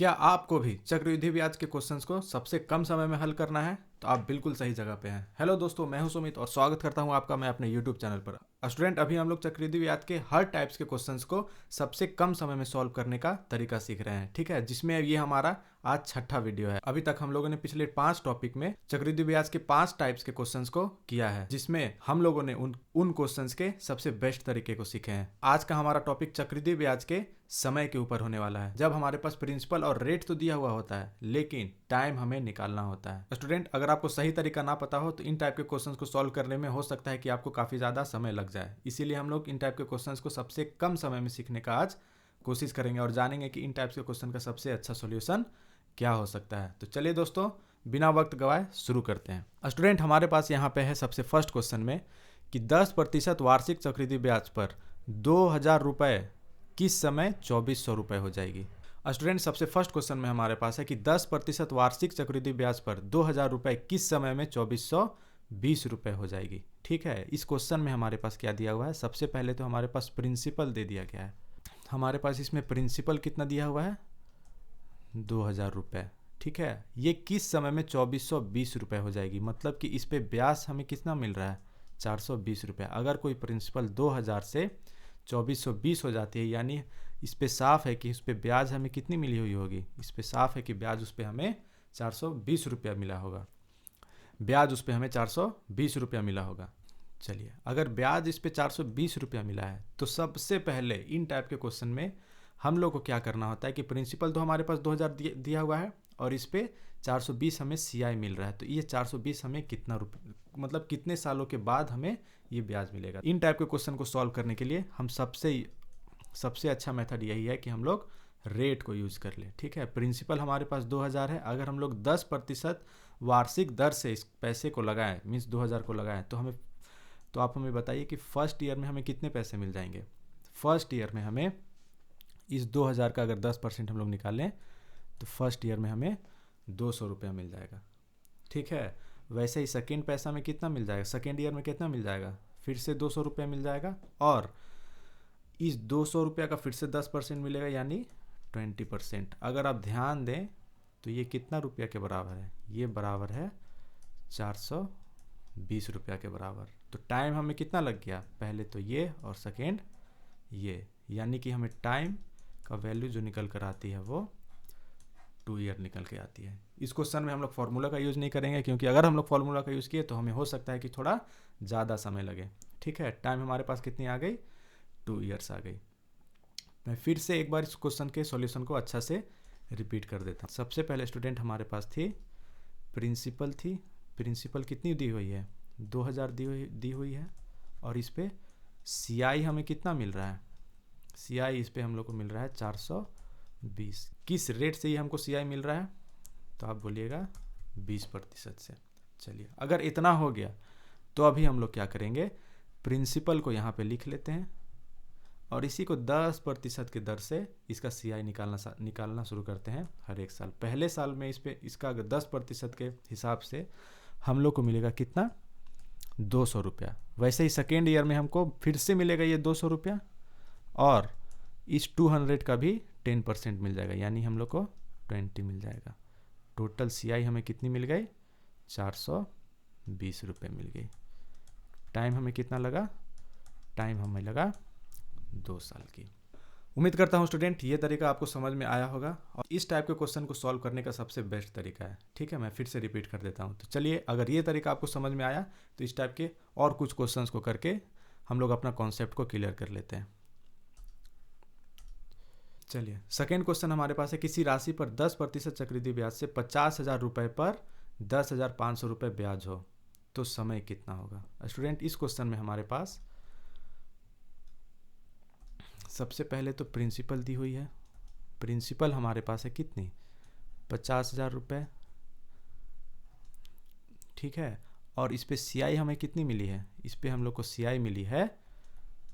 क्या आपको भी चक्रवृद्धि ब्याज के क्वेश्चंस को सबसे कम समय में हल करना है? तो आप बिल्कुल सही जगह पे हैं। हेलो दोस्तों, मैं हूं सुमित और स्वागत करता हूं आपका मैं अपने यूट्यूब चैनल पर। स्टूडेंट, अभी हम लोग चक्रवृद्धि ब्याज के हर टाइप्स के क्वेश्चंस को सबसे कम समय में सॉल्व करने का तरीका सीख रहे हैं, ठीक है, जिसमें ये हमारा आज छठा वीडियो है। अभी तक हम लोगों ने पिछले 5 टॉपिक में चक्रवृद्धि ब्याज के 5 टाइप्स के क्वेश्चंस को किया है, जिसमें हम लोगों ने उन क्वेश्चंस के सबसे बेस्ट तरीके को सीखे हैं। आज का हमारा टॉपिक चक्रवृद्धि ब्याज के समय के ऊपर होने वाला है, जब हमारे पास प्रिंसिपल और रेट तो दिया हुआ होता है लेकिन टाइम हमें निकालना होता है। स्टूडेंट, अगर आपको सही तरीका ना पता हो तो इन टाइप के क्वेश्चंस को सॉल्व करने में हो सकता है कि आपको काफी ज्यादा समय लग जाए। इसीलिए हम लोग इन टाइप के क्वेश्चंस को सबसे कम समय में सीखने का आज कोशिश करेंगे और जानेंगे कि इन टाइप्स के क्वेश्चन का सबसे अच्छा सॉल्यूशन क्या हो सकता है। तो चलिए दोस्तों, बिना वक्त गवाए शुरू करते हैं। स्टूडेंट, हमारे पास यहाँ पे है सबसे फर्स्ट क्वेश्चन में कि 10% वार्षिक चक्रवृद्धि ब्याज पर 2000 रुपये किस समय 2400 रुपये हो जाएगी। स्टूडेंट, सबसे फर्स्ट क्वेश्चन में हमारे पास है कि 10% वार्षिक चक्रवृद्धि ब्याज पर 2000 रुपये किस समय में 2420 रुपये हो जाएगी। ठीक है, इस क्वेश्चन में हमारे पास क्या दिया हुआ है? सबसे पहले तो हमारे पास प्रिंसिपल दे दिया गया है। हमारे पास इसमें प्रिंसिपल कितना दिया हुआ है? 2000 रुपये। ठीक है, ये किस समय में 2420 रुपये हो जाएगी, मतलब कि इस पे ब्याज हमें कितना मिल रहा है? 420 रुपये। अगर कोई प्रिंसिपल 2000 से 2420 हो जाती है, यानी इस पे साफ है कि इस पे ब्याज हमें कितनी मिली हुई होगी? इस पे साफ है कि ब्याज उस पे हमें 420 रुपया मिला होगा। ब्याज उस पे हमें 420 रुपया मिला होगा। चलिए, अगर ब्याज इस पे 420 रुपया मिला है तो सबसे पहले इन टाइप के क्वेश्चन में हम लोग को क्या करना होता है कि प्रिंसिपल तो हमारे पास 2000 दिया हुआ है और इस पे 420 हमें सीआई मिल रहा है, तो ये 420 हमें कितना मतलब कितने सालों के बाद हमें ये ब्याज मिलेगा। इन टाइप के क्वेश्चन को सॉल्व करने के लिए हम सबसे अच्छा मेथड यही है कि हम लोग रेट को यूज कर ले। ठीक है, प्रिंसिपल हमारे पास 2000 है, अगर हम लोग 10% वार्षिक दर से इस पैसे को लगाएं, मीन्स 2000 को लगाएं, तो आप हमें बताइए कि फर्स्ट ईयर में हमें कितने पैसे मिल जाएंगे। फर्स्ट ईयर में हमें इस 2000 का अगर 10% हम लोग निकालें तो फर्स्ट ईयर में हमें 200 रुपया मिल जाएगा। ठीक है, वैसे ही सेकेंड पैसा में कितना मिल जाएगा? सेकेंड ईयर में कितना मिल जाएगा? फिर से 200 रुपया मिल जाएगा और इस 200 रुपया का फिर से 10% मिलेगा, यानी 20%। अगर आप ध्यान दें तो ये कितना रुपया के बराबर है? ये बराबर है 420 रुपया के बराबर। तो टाइम हमें कितना लग गया? पहले तो ये और सेकेंड ये, यानी कि हमें टाइम का वैल्यू जो निकल कर आती है वो 2 ईयर निकल के आती है। इस क्वेश्चन में हम लोग फॉर्मूला का यूज़ नहीं करेंगे, क्योंकि अगर हम लोग फॉर्मूला का यूज़ किए तो हमें हो सकता है कि थोड़ा ज़्यादा समय लगे। ठीक है, टाइम हमारे पास कितनी आ गई? 2 ईयर्स आ गई। मैं फिर से एक बार इस क्वेश्चन के सॉल्यूशन को अच्छा से रिपीट कर देता हूँ। सबसे पहले स्टूडेंट हमारे पास थी प्रिंसिपल कितनी दी हुई है? 2000 दी हुई है और इस पे सीआई हमें कितना मिल रहा है? सीआई इस पे हम लोग को मिल रहा है 420। किस रेट से ही हमको सीआई मिल रहा है? तो आप बोलिएगा 20% से। चलिए, अगर इतना हो गया तो अभी हम लोग क्या करेंगे? प्रिंसिपल को यहाँ पे लिख लेते हैं और इसी को 10% के दर से इसका सीआई निकालना शुरू करते हैं हर एक साल। पहले साल में इसका अगर 10% के हिसाब से हम लोग को मिलेगा कितना? 200 रुपया। वैसे ही सेकेंड ईयर में हमको फिर से मिलेगा ये 200 रुपया और इस 200 का भी 10% मिल जाएगा, यानी हम लोग को 20 मिल जाएगा। टोटल सीआई हमें कितनी मिल गई? 420 रुपये मिल गई। टाइम हमें कितना लगा? टाइम हमें लगा 2 साल की। उम्मीद करता हूँ स्टूडेंट ये तरीका आपको समझ में आया होगा और इस टाइप के क्वेश्चन को सॉल्व करने का सबसे बेस्ट तरीका है। ठीक है, मैं फिर से रिपीट कर देता हूँ। तो चलिए, अगर ये तरीका आपको समझ में आया तो इस टाइप के और कुछ क्वेश्चंस को करके हम लोग अपना कॉन्सेप्ट को क्लियर कर लेते हैं। चलिए, सेकेंड क्वेश्चन हमारे पास है, किसी राशि पर 10% चक्रवृद्धि ब्याज से 50,000 रुपये पर 10,500 रुपये ब्याज हो तो समय कितना होगा। स्टूडेंट, इस क्वेश्चन में हमारे पास सबसे पहले तो प्रिंसिपल दी हुई है। प्रिंसिपल हमारे पास है कितनी? 50,000 रुपये। ठीक है, और इस पे सीआई हमें कितनी मिली है? इस पे हम लोग को सीआई मिली है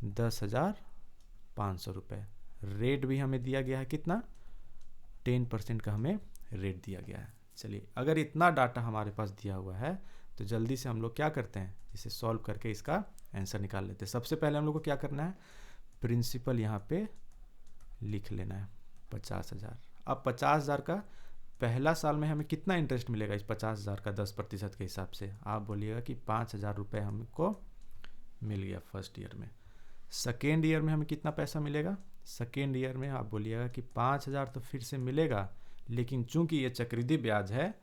10,500 रुपये। रेट भी हमें दिया गया है कितना? 10% का हमें रेट दिया गया है। चलिए, अगर इतना डाटा हमारे पास दिया हुआ है तो जल्दी से हम लोग क्या करते हैं? इसे सॉल्व करके इसका आंसर निकाल लेते हैं। सबसे पहले हम लोग को क्या करना है? प्रिंसिपल यहाँ पे लिख लेना है 50,000। अब 50,000 का पहला साल में हमें कितना इंटरेस्ट मिलेगा इस 50,000 का 10% के हिसाब से? आप बोलिएगा कि 5,000 रुपये हमको मिल गया फर्स्ट ईयर में। सेकेंड ईयर में हमें कितना पैसा मिलेगा? सेकेंड ईयर में आप बोलिएगा कि 5,000 तो फिर से मिलेगा, लेकिन चूंकि ये चक्रवृद्धि ब्याज है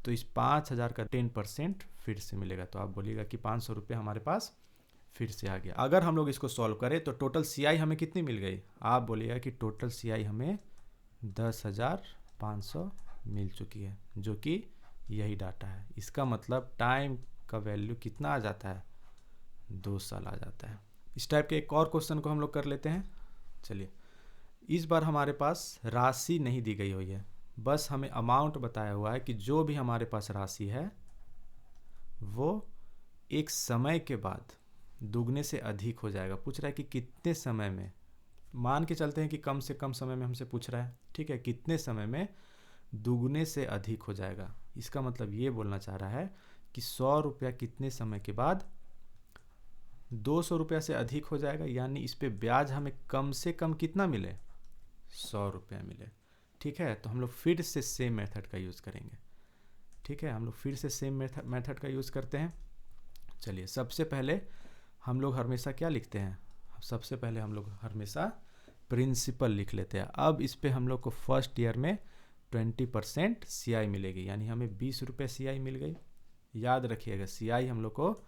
तो इस 5,000 का 10% फिर से मिलेगा। तो आप बोलिएगा कि 500 रुपये हमारे पास फिर से आ गया। अगर हम लोग इसको सॉल्व करें तो टोटल सीआई हमें कितनी मिल गई? आप बोलिएगा कि टोटल सीआई हमें 10,500 मिल चुकी है, जो कि यही डाटा है। इसका मतलब टाइम का वैल्यू कितना आ जाता है? 2 साल आ जाता है। इस टाइप के एक और क्वेश्चन को हम लोग कर लेते हैं। चलिए, इस बार हमारे पास राशि नहीं दी गई हुई है, बस हमें अमाउंट बताया हुआ है कि जो भी हमारे पास राशि है वो एक समय के बाद दुगने से अधिक हो जाएगा। पूछ रहा है कि कितने समय में। मान के चलते हैं कि कम से कम समय में हमसे पूछ रहा है, ठीक है। कितने समय में दुगने से अधिक हो जाएगा? इसका मतलब ये बोलना चाह रहा है कि 100 रुपया कितने समय के बाद 200 रुपया से अधिक हो जाएगा, यानी इस पे ब्याज हमें कम से कम कितना मिले? 100 रुपया मिले, ठीक है। तो हम लोग फिर से सेम मेथड का यूज़ करेंगे, ठीक है। हम लोग फिर से सेम मेथड का यूज़ करते हैं। चलिए, सबसे पहले हम लोग हमेशा क्या लिखते हैं? सबसे पहले हम लोग हमेशा प्रिंसिपल लिख लेते हैं। अब इस पे हम लोग को फर्स्ट ईयर में 20% सीआई मिलेगी, यानी हमें 20 रुपये सीआई मिल गई। याद रखिएगा, सीआई हम लोग को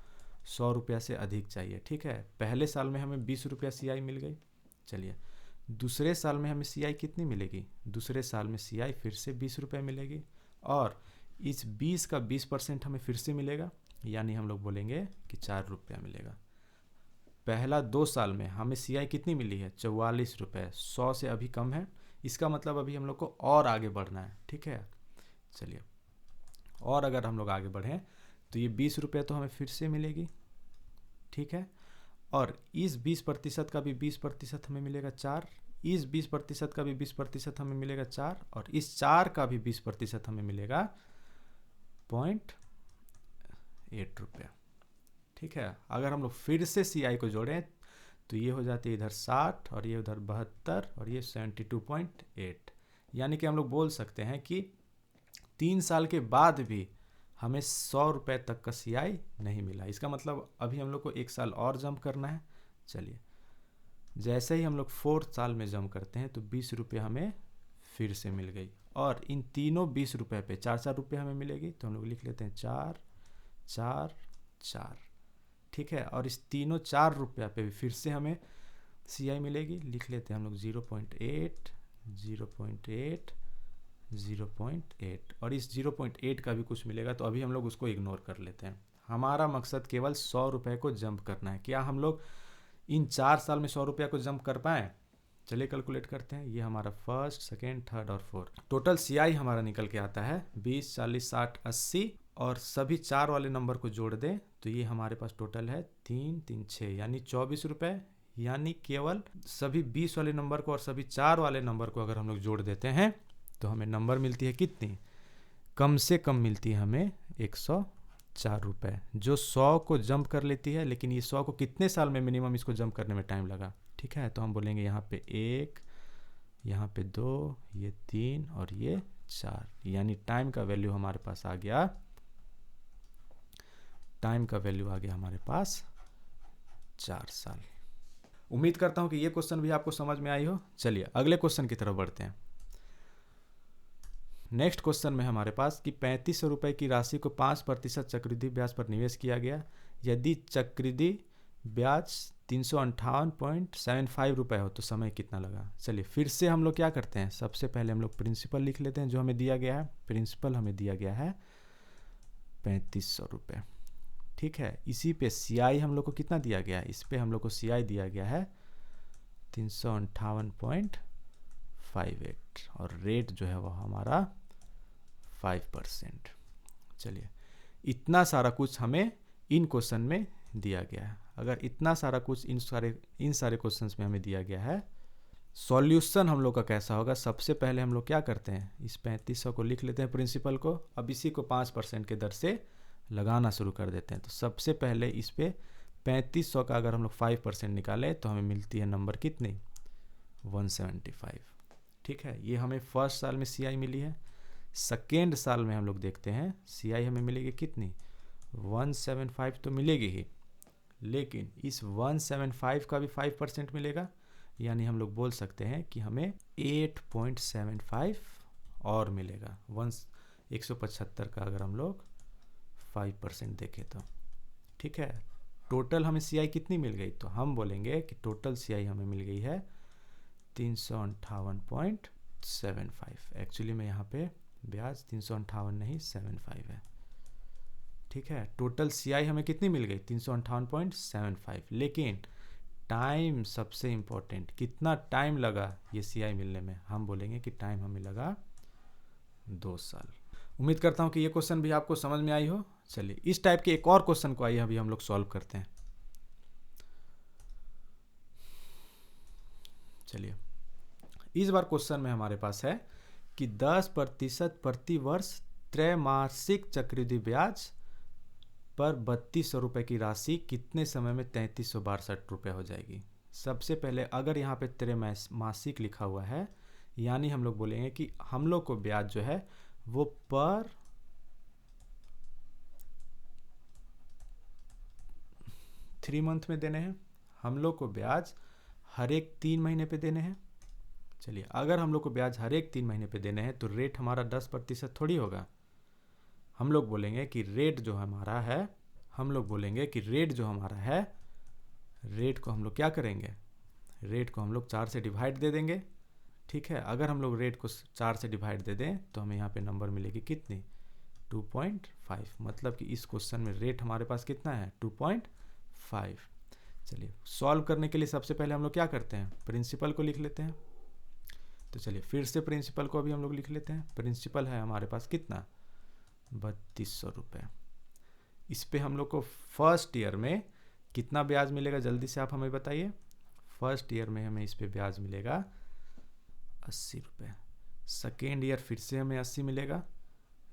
100 रुपया से अधिक चाहिए, ठीक है। पहले साल में हमें 20 रुपया सीआई मिल गई। चलिए, दूसरे साल में हमें सीआई कितनी मिलेगी? दूसरे साल में सीआई फिर से 20 रुपये मिलेगी, और इस 20 का 20% हमें फिर से मिलेगा, यानी हम लोग बोलेंगे कि 4 रुपया मिलेगा। पहला 2 साल में हमें सीआई कितनी मिली है? 44 रुपये। 100 से अभी कम है, इसका मतलब अभी हम लोग को और आगे बढ़ना है, ठीक है। चलिए, और अगर हम लोग आगे बढ़ें तो ये 20 रुपये तो हमें फिर से मिलेगी, ठीक है। और इस 20% का भी 20% हमें मिलेगा 4, इस 20% का भी 20% हमें मिलेगा 4, और इस 4 का भी 20% हमें मिलेगा 0.8 रुपया, ठीक है। अगर हम लोग फिर से सीआई को जोड़ें तो ये हो जाती है इधर 60 और ये उधर 72 और ये 72.8, यानी कि हम लोग बोल सकते हैं कि 3 साल के बाद भी हमें 100 रुपये तक का सीआई नहीं मिला। इसका मतलब अभी हम लोग को 1 साल और जंप करना है। चलिए, जैसे ही हम लोग 4th साल में जंप करते हैं तो 20 रुपये हमें फिर से मिल गई, और इन तीनों 20 रुपये पे 4-4 रुपये हमें मिलेगी। तो हम लोग लिख लेते हैं 4 4 4, ठीक है। और इस तीनों 4 रुपया पे भी फिर से हमें सीआई मिलेगी। लिख लेते हैं हम लोग 0.8 0.8 0.8, और इस 0.8 का भी कुछ मिलेगा, तो अभी हम लोग उसको इग्नोर कर लेते हैं। हमारा मकसद केवल 100 रुपये को जंप करना है। क्या हम लोग इन 4 साल में 100 रुपया को जंप कर पाएँ? चलिए कैलकुलेट करते हैं। ये हमारा फर्स्ट, सेकेंड, थर्ड और फोर्थ, टोटल सीआई हमारा निकल के आता है 20 40 60 80, और सभी 4 वाले नंबर को जोड़ दें तो ये हमारे पास टोटल है 3 3 6, यानी 24 रुपये। यानी केवल सभी 20 वाले नंबर को और सभी 4 वाले नंबर को अगर हम लोग जोड़ देते हैं तो हमें नंबर मिलती है कितनी? कम से कम मिलती है हमें 104 रुपये, जो 100 को जंप कर लेती है। लेकिन ये 100 को कितने साल में मिनिमम इसको जंप करने में टाइम लगा, ठीक है। तो हम बोलेंगे यहाँ पे 1, यहाँ पे 2, ये 3 और ये 4, यानी टाइम का वैल्यू हमारे पास आ गया, टाइम का वैल्यू आ गया हमारे पास 4 साल। उम्मीद करता हूँ कि ये क्वेश्चन भी आपको समझ में आई हो। चलिए अगले क्वेश्चन की तरफ बढ़ते हैं। नेक्स्ट क्वेश्चन में हमारे पास कि 3500 रुपये की राशि को 5% चक्रवृद्धि ब्याज पर निवेश किया गया, यदि चक्रवृद्धि ब्याज 358.75 रुपये हो तो समय कितना लगा। चलिए फिर से हम लोग क्या करते हैं, सबसे पहले हम लोग प्रिंसिपल लिख लेते हैं जो हमें दिया गया है। प्रिंसिपल हमें दिया गया है 3500 रुपये, ठीक है। इसी पे सीआई हम लोग को कितना दिया गया है? इस पे हम लोग को सीआई दिया गया है 358.58, और रेट जो है वो हमारा 5%। चलिए, इतना सारा कुछ हमें इन क्वेश्चन में दिया गया है। अगर इतना सारा कुछ इन सारे क्वेश्चंस में हमें दिया गया है, सॉल्यूशन हम लोग का कैसा होगा? सबसे पहले हम लोग क्या करते हैं, इस 3500 को लिख लेते हैं प्रिंसिपल को, अब इसी को 5% के दर से लगाना शुरू कर देते हैं। तो सबसे पहले इस पे 3500 का अगर हम लोग 5% निकालें तो हमें मिलती है नंबर कितनी? 175, ठीक है, ये हमें फर्स्ट साल में CI मिली है। सेकेंड साल में हम लोग देखते हैं CI हमें मिलेगी कितनी, 175 तो मिलेगी ही, लेकिन इस 175 का भी 5% मिलेगा, यानी हम लोग बोल सकते हैं कि हमें 8.75 और मिलेगा। 175 का अगर हम लोग 5% देखें तो, ठीक है। टोटल हमें CI कितनी मिल गई, तो हम बोलेंगे कि टोटल CI हमें मिल गई है 358.75। एक्चुअली में यहाँ पे ब्याज 358 नहीं 75 है, ठीक है। टोटल CI हमें कितनी मिल गई, 358.75, लेकिन टाइम सबसे इम्पोर्टेंट, कितना टाइम लगा ये CI मिलने में, हम बोलेंगे कि टाइम हमें लगा 2 साल। उम्मीद करता हूँ कि ये क्वेश्चन भी आपको समझ में आई हो। चलिए इस टाइप के एक और क्वेश्चन को आइए अभी हम लोग सॉल्व करते हैं। चलिए इस बार क्वेश्चन में हमारे पास है कि 10% प्रति वर्ष त्रैमासिक चक्रवृद्धि ब्याज पर 3200 रुपये की राशि कितने समय में 3362 रुपये हो जाएगी। सबसे पहले अगर यहाँ पे त्रैमासिक लिखा हुआ है, यानी हम लोग बोलेंगे कि हम लोग को ब्याज जो है वो पर 3 मंथ में देने हैं, हम लोग को ब्याज हर एक 3 महीने पे देने हैं। चलिए अगर हम लोग को ब्याज हर एक 3 महीने पे देने हैं तो रेट हमारा 10% थोड़ी होगा। हम लोग बोलेंगे कि रेट जो हमारा है, रेट को हम लोग क्या करेंगे, रेट को हम लोग 4 से डिवाइड दे देंगे, ठीक है। अगर हम लोग रेट को 4 से डिवाइड दे दें तो हमें यहाँ पे नंबर मिलेगी कितनी, 2.5। मतलब कि इस क्वेश्चन में रेट हमारे पास कितना है, 2.5। चलिए सॉल्व करने के लिए सबसे पहले हम लोग क्या करते हैं, प्रिंसिपल को लिख लेते हैं। तो चलिए फिर से प्रिंसिपल को अभी हम लोग लिख लेते हैं। प्रिंसिपल है हमारे पास कितना, 3200 रुपये। इस पे हम लोग को फर्स्ट ईयर में कितना ब्याज मिलेगा, जल्दी से आप हमें बताइए। फर्स्ट ईयर में हमें इस पे ब्याज मिलेगा 80 रुपये। सेकेंड ईयर फिर से हमें 80 मिलेगा,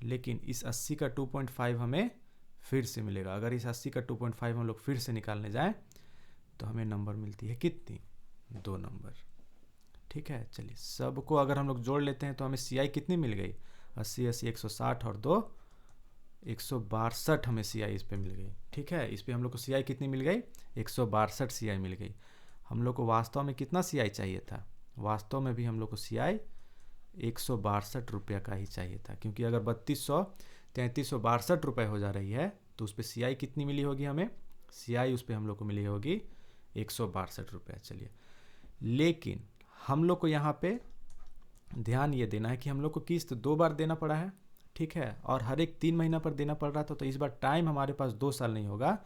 लेकिन इस 80 का 2.5 हमें फिर से मिलेगा। अगर इस 80 का 2.5 हम लोग फिर से निकालने जाएं तो हमें नंबर मिलती है कितनी, 2 नंबर, ठीक है। चलिए सबको अगर हम लोग जोड़ लेते हैं तो हमें CI कितनी मिल गई, 80 80 160 और 2 162 हमें CI इस पे मिल गई, ठीक है। इस पे हम लोग को CI कितनी मिल गई, 162 CI मिल गई। हम लोग को वास्तव में कितना CI चाहिए था, वास्तव में भी हम लोग को CI 162 रुपये का ही चाहिए था, क्योंकि अगर 3362 रुपये हो जा रही है तो उस पर CI कितनी मिली होगी हमें, CI उस पर हम लोग को मिली होगी 162 रुपये। चलिए लेकिन हम लोग को यहाँ पे ध्यान ये देना है कि हम लोग को किस्त 2 बार देना पड़ा है, ठीक है, और हर एक 3 महीना पर देना पड़ रहा था। तो इस बार टाइम हमारे पास 2 साल नहीं होगा।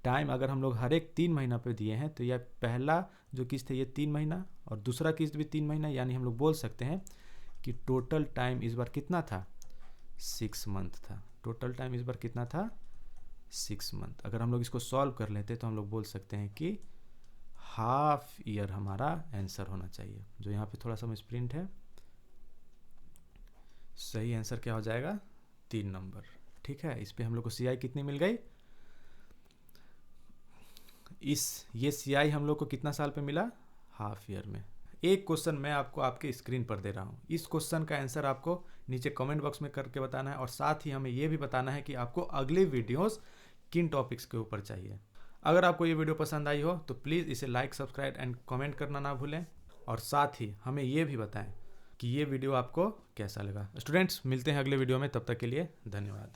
टाइम अगर हम लोग हर एक 3 महीना पे दिए हैं तो यह पहला जो किस्त है ये 3 महीना और दूसरा किस्त भी 3 महीना, यानी हम लोग बोल सकते हैं कि टोटल टाइम इस बार कितना था, 6 मंथ था। टोटल टाइम इस बार कितना था, 6 मंथ। अगर हम लोग इसको सॉल्व कर लेते तो हम लोग बोल सकते हैं कि हाफ ईयर हमारा आंसर होना चाहिए। जो यहाँ पे थोड़ा सा मिसप्रिंट है, सही आंसर क्या हो जाएगा, 3 नंबर, ठीक है। इस पे हम लोग को CI कितनी मिल गई, ये CI हम लोग को कितना साल पे मिला, हाफ ईयर में। एक क्वेश्चन मैं आपको आपके स्क्रीन पर दे रहा हूँ, इस क्वेश्चन का आंसर आपको नीचे कमेंट बॉक्स में करके बताना है, और साथ ही हमें ये भी बताना है कि आपको अगले वीडियोस किन टॉपिक्स के ऊपर चाहिए। अगर आपको ये वीडियो पसंद आई हो तो प्लीज़ इसे लाइक, सब्सक्राइब एंड कमेंट करना ना भूलें, और साथ ही हमें ये भी बताएं कि ये वीडियो आपको कैसा लगा। स्टूडेंट्स मिलते हैं अगले वीडियो में, तब तक के लिए धन्यवाद।